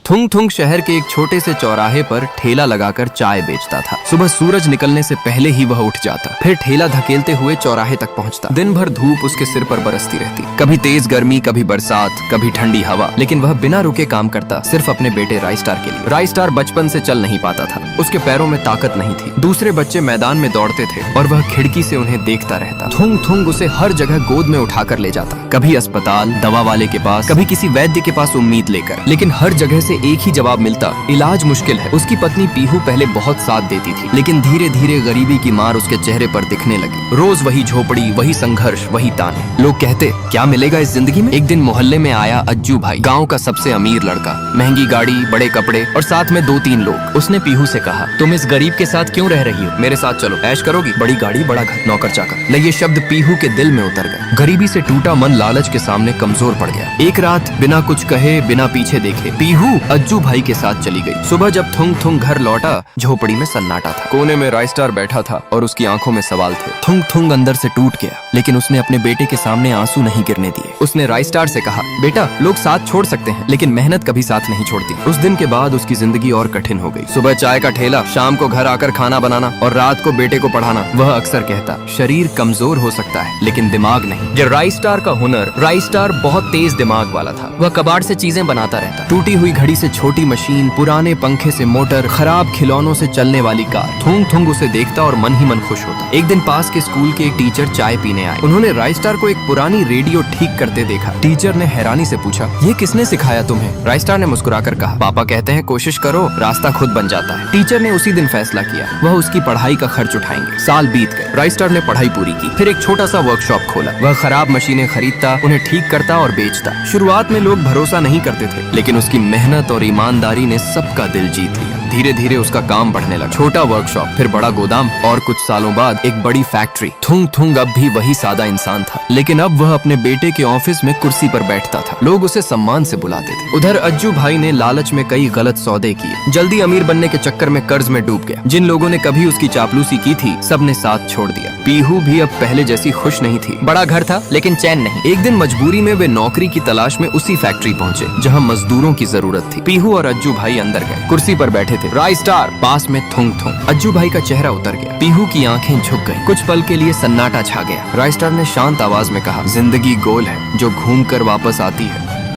थुंग थुंग शहर के एक छोटे से चौराहे पर ठेला लगाकर चाय बेचता था। सुबह सूरज निकलने से पहले ही वह उठ जाता, फिर ठेला धकेलते हुए चौराहे तक पहुंचता। दिन भर धूप उसके सिर पर बरसती रहती, कभी तेज गर्मी, कभी बरसात, कभी ठंडी हवा, लेकिन वह बिना रुके काम करता, सिर्फ अपने बेटे राइस्टार के लिए। राइस्टार बचपन से चल नहीं पाता था, उसके पैरों में ताकत नहीं थी। दूसरे बच्चे मैदान में दौड़ते थे और वह खिड़की से उन्हें देखता रहता। थुंग थुंग उसे हर जगह गोद में उठाकर ले जाता, कभी अस्पताल, दवा वाले के पास, कभी किसी वैद्य के पास उम्मीद लेकर, लेकिन हर जगह से एक ही जवाब मिलता, इलाज मुश्किल है। उसकी पत्नी पीहू पहले बहुत साथ देती थी, लेकिन धीरे धीरे गरीबी की मार उसके चेहरे पर दिखने लगी। रोज वही झोपड़ी, वही संघर्ष, वही ताने। लोग कहते, क्या मिलेगा इस जिंदगी में? एक दिन मोहल्ले में आया अज्जू भाई, गाँव का सबसे अमीर लड़का, महंगी गाड़ी, बड़े कपड़े और साथ में 2-3 लोग। उसने पीहू से कहा, तुम इस गरीब के साथ क्यों रह रही हो? मेरे साथ चलो, ऐश करोगी, बड़ी गाड़ी, बड़ा घर, नौकर चाकर। ये शब्द पीहू के दिल में उतर गए। गरीबी से टूटा मन लालच के सामने कमजोर पड़ गया। एक रात बिना कुछ कहे, बिना पीछे देखे, पीहू अज्जू भाई के साथ चली गई। सुबह जब थुंग थुंग घर लौटा, झोपड़ी में सन्नाटा था। कोने में राइस्टार बैठा था और उसकी आंखों में सवाल थे। थुंग थुंग अंदर से टूट गया, लेकिन उसने अपने बेटे के सामने आंसू नहीं गिरने दिए। उसने राइस्टार से कहा, बेटा, लोग साथ छोड़ सकते हैं, लेकिन मेहनत कभी साथ नहीं छोड़ती। उस दिन के बाद उसकी जिंदगी और कठिन हो गई। सुबह चाय का ठेला, शाम को घर आकर खाना बनाना और रात को बेटे को पढ़ाना। वह अक्सर कहता, शरीर कमजोर हो सकता है, लेकिन दिमाग नहीं। ये राइस्टार का हुनर, राइस्टार बहुत तेज दिमाग वाला था। वह कबाड़ से चीजें बनाता रहता, टूटी हुई घड़ी से छोटी मशीन, पुराने पंखे से मोटर, खराब खिलौनों से चलने वाली कार। थुंग थुंग उसे देखता और मन ही मन खुश होता। एक दिन पास के स्कूल के एक टीचर चाय पीने आए। उन्होंने राइस्टार को एक पुरानी रेडियो ठीक करते देखा। टीचर ने हैरानी से पूछा, ये किसने सिखाया तुम्हें? राइस्टार ने मुस्कुराकर कहा, पापा कहते हैं कोशिश करो, रास्ता खुद बन जाता है। टीचर ने उसी दिन फैसला किया, वह उसकी पढ़ाई का खर्च उठाएंगे। साल बीत गए, राइस्टार ने पढ़ाई पूरी की, फिर एक छोटा सा वर्कशॉप खोला। वह खराब मशीनें खरीदता, उन्हें ठीक करता और बेचता। शुरुआत में लोग भरोसा नहीं करते थे, लेकिन उसकी मेहनत और ईमानदारी ने सबका दिल जीत लिया। धीरे धीरे उसका काम बढ़ने लगा। छोटा वर्कशॉप, फिर बड़ा गोदाम और कुछ सालों बाद एक बड़ी फैक्ट्री। थुंग थुंग अब भी वही सादा इंसान था, लेकिन अब वह अपने बेटे के ऑफिस में कुर्सी पर बैठता था। लोग उसे सम्मान से बुलाते थे। उधर अज्जू भाई ने लालच में कई गलत सौदे किए, जल्दी अमीर बनने के चक्कर में कर्ज में डूब गया। जिन लोगों ने कभी उसकी चापलूसी की थी, सबने साथ छोड़ दिया। पीहू भी अब पहले जैसी खुश नहीं थी। बड़ा घर था, लेकिन चैन नहीं। एक दिन मजबूरी में वे नौकरी की तलाश में उसी फैक्ट्री पहुंचे, जहां मजदूरों की जरूरत थी। पीहू और अज्जू भाई अंदर गए। कुर्सी पर बैठे थे राइस्टार, पास में थुंग थुंग। अज्जू भाई का चेहरा उतर गया, पीहू की आंखें झुक गईं। कुछ पल के लिए सन्नाटा छा गया। राइस्टार ने शांत आवाज में कहा, जिंदगी गोल है, जो घूम कर वापस आती है